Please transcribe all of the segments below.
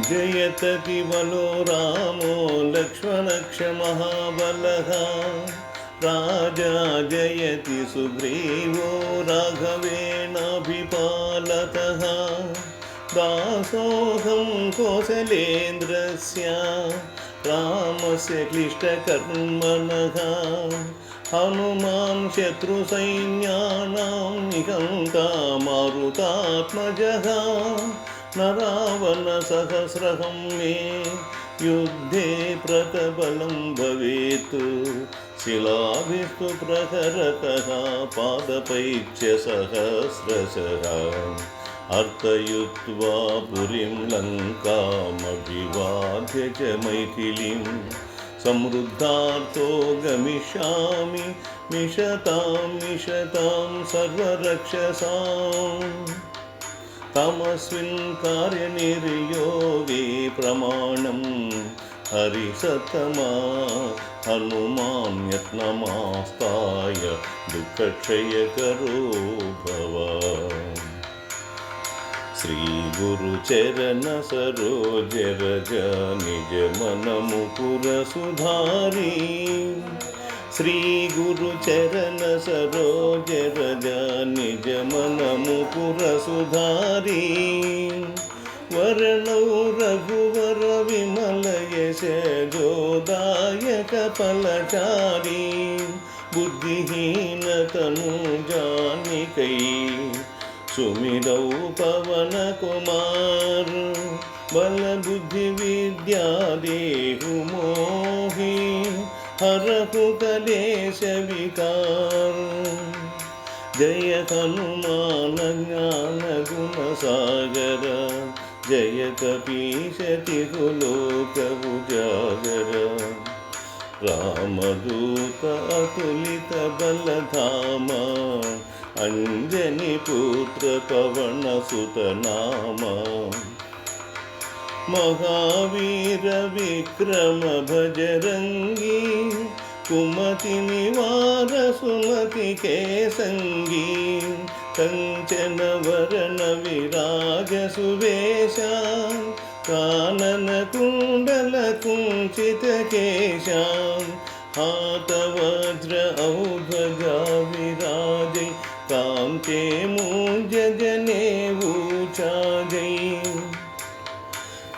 जयतति बलो रामो लक्ष्मणक्ष महाबलः राजा जयति सुग्रीवो राघवेणाभिपालतः दासोऽहं कौसलेन्द्रस्य रामस्य क्लिष्टकर्मणः हनुमान् शत्रुसैन्यानां निहन्ता मारुतात्मजः न रावणसहस्रहं मे युद्धे प्रतबलं भवेत् शिलाभिस्तु प्रहरतः पादपैश्च सहस्रशः अर्तयित्वा पुरीं लङ्कामभिवाद्य च मैथिलीं समृद्धार्थो गमिष्यामि मिषतां सर्वरक्षसाम् तमस्मिन् कार्यनिर्योगे प्रमाणं हरिसत्तमा हनुमान् यत्नमास्ताय दुःखक्षयकरो भव श्रीगुरुचरण सरोज रज निज मन मुकुर सुधारी श्रीगुरुचरण सरोज रज निज मन मुकुर सुधारी वर्णौ रघुवर विमल यश जोदायक फलचारी बुद्धिहीन तनु जानिकै सुमिरौ पवन कुमार बल बुद्धि विद्या देहु मोहि हरहु कलेश विकार जय हनुमान ज्ञान गुण सागर जय कपीश तिहु लोक उजागर रामदूत अतुलित बलधामा अंजनी पुत्र पवन सुत नामा महावीर विक्रम भजरंगी कुमति निवार सुमति के संगी कंचन वरण विराज सुवेशा कानन कुंडल कुंचित केशा हाथ वज्र औध्वजा विराजे कांते मूंज जनेऊ चाजै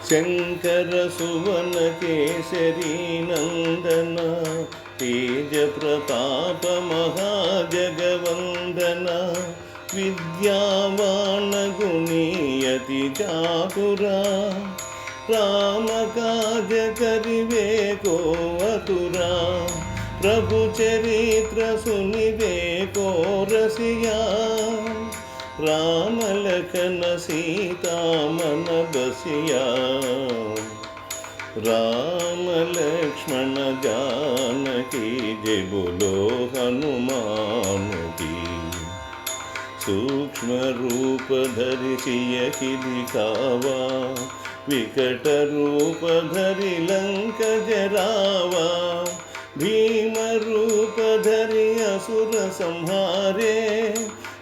शंकर सुवन केसरी नंदन तेज प्रताप महाजगवंदन विद्यावान गुणीयति चातुरा राम काज करिवे को अतुरा प्रभु चरित्र सुनिवे को रसिया राम लखन सीता मन बसिया राम लक्ष्मण जानकी जय बोलो हनुमान की सूक्ष्म रूप धरि सियहि दिखावा विकट रूप धरि लंक जरावा भीम रूप धरि असुर संहारे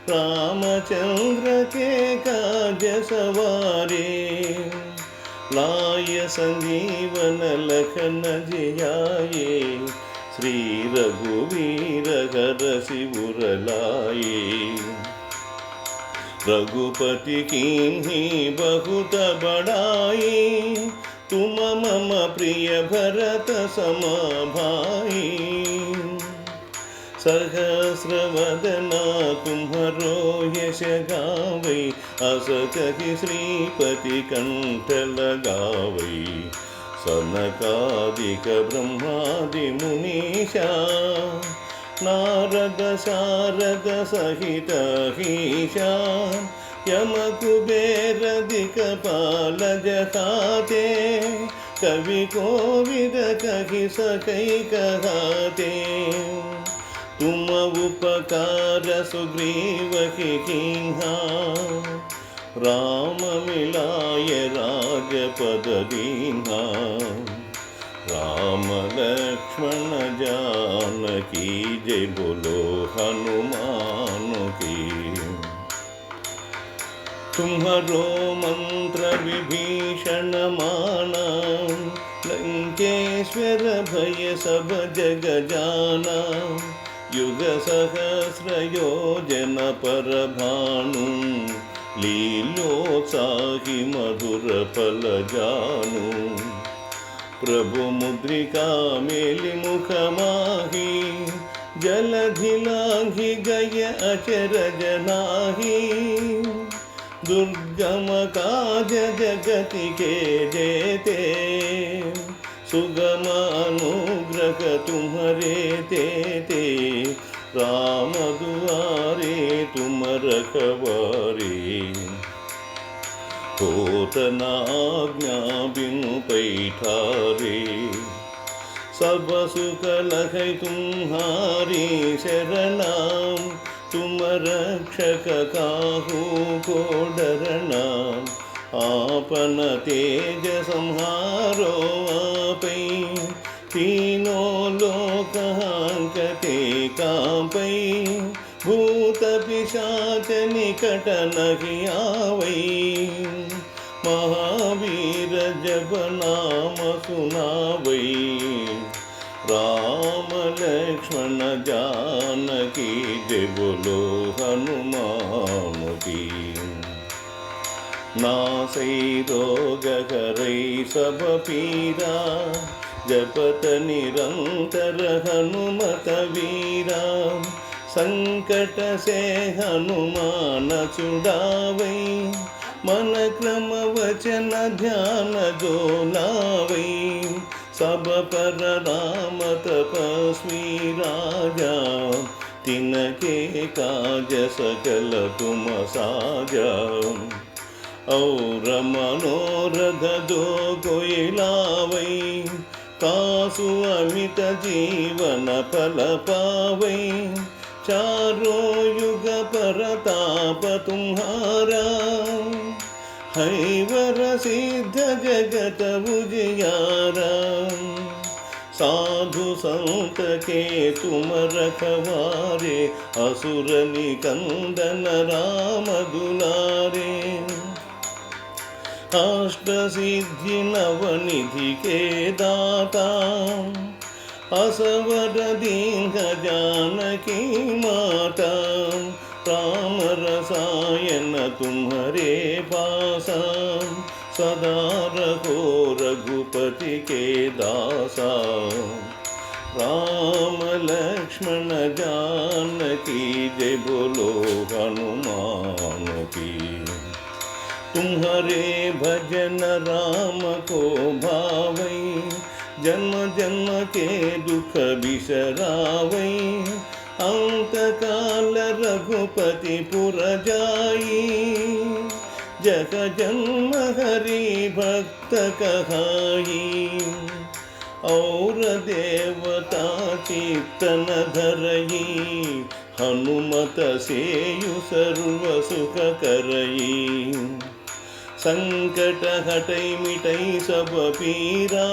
रामचंद्र के काज सवारे लाय संजीवन लखन जियाए श्री रघुवीर हर शिवर लाए रघुपति कीन्ही बहुत बड़ाई तुम मम प्रिय भरत सम भाई सहस्रवदना तुम्हरो यश गावै अस कहि श्रीपति कंठ लगावै सनकादिक ब्रह्मादि मुनीशा नारद शारद सहित हीशा यम कुबेर दिक्पाल जहाते कवि कोविद कहि सकै कहाते तुम उपकार सुग्रीव कीन्हा राम मिलाय राजपद दीन्हा राम लक्ष्मण जानकी जय बोलो हनुमान की तुम्हारो मंत्र विभीषण माना, लंकेश्वर भय सब जग जाना। युग सहस्र योजन पर भानु, लीलोत्साही मधुर फल जानु। प्रभु मुद्रिका मेलि मुख माही, जलधि लांघि गय अचरज नाही। दुर्गम काज जगति के जेते, सुगम अनुग्रह तुम्हारे तेते। राम दुआरे तुम रखवारे, होत न आज्ञा बिनु पैठारे। सब सुख लहै तुम्हारी शरणा, तुम रक्षक काहू को डरना। आपन तेज संहारो आपै, तीनों लोक हांकते कांपै। भूत पिशाच निकट नहीं आवै, महावीर जब नाम सुनावै। राम लक्ष्मण जानकी जय बोलो हनुमान की। नासै रोग हरै सब पीरा, जपत निरंतर हनुमत वीरा। संकट से हनुमान छुड़ावै, मन क्रम वचन ध्यान जो लावै। सब पर राम तपस्वी राजा, तिनके काज सकल तुम साजा। और मनोरथ जो कोई लावै, कासु अमित जीवन फल पावै। चारों युग परताप तुम्हारा, हैवर सिद्ध जगत उजियारा। साधु संत के तुम रखवारे, असुर निकंदन राम दुलारे। अष्ट सिद्धि नवनिधि के दाता, असवर दीन जानकी माता। राम रसायन तुम्हारे पासा, सदा रहो रघुपति के दासा। राम लक्ष्मण जानकी जय बोलो हनुमान की। तुम्हारे भजन राम को भावै, जन्म जन्म के दुख बिसरावै। अंत काल रघुपति पुर जाई, जग जन्म हरि भक्त कहाई। और देवता चित्तन धरई, हनुमत सेयु सर्व सुख करई। संकट हटै मिटै सब पीरा,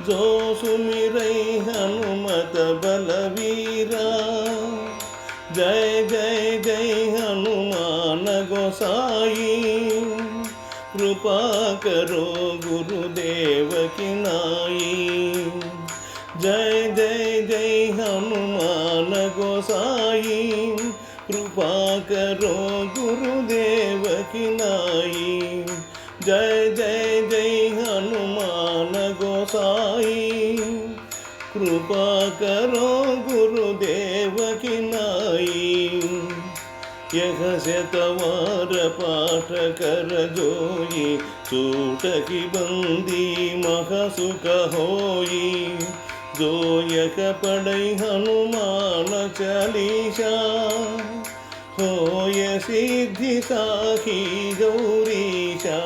जो सुमिरै हनुमत बलवीरा। जय जय जय हनुमान गोसाई, कृपा करो गुरुदेव की नाई। जय जय जय हनुमान गोसाई, कृपा करो गुरुदेव की नाई। जय जय जय हनुमान गोसाई, कृपा करो गुरुदेव की नाई। यह शतवार पाठ कर जोई, छूट की बंदी महासुख होई। जो यक पढ़ै हनुमान चालीसा, होय सिद्धि साखी गौरीशा।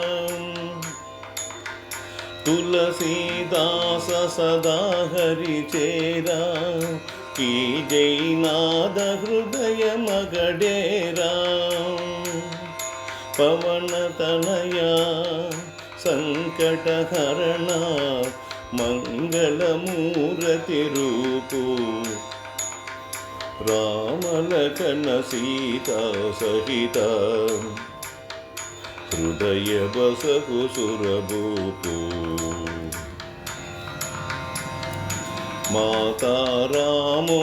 तुलसीदास सदा हरि चेरा, की जय नाद हृदय मगडेरा। पवन तनया संकट हरणा, मंगल मूर्ति रूपु। राम लखन सीता सहिता, హృదయ బసకు సురభూపు మాతా రామో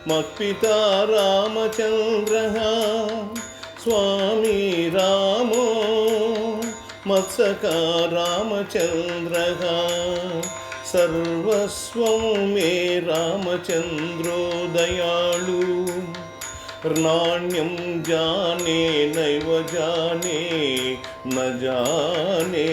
మత్పితా రామచంద్రః స్వామి రామో మత్సకా రామచంద్రః సర్వస్వం మే రామచంద్రో దయాళు నాణ్యం జానే నైవ జానే న జానే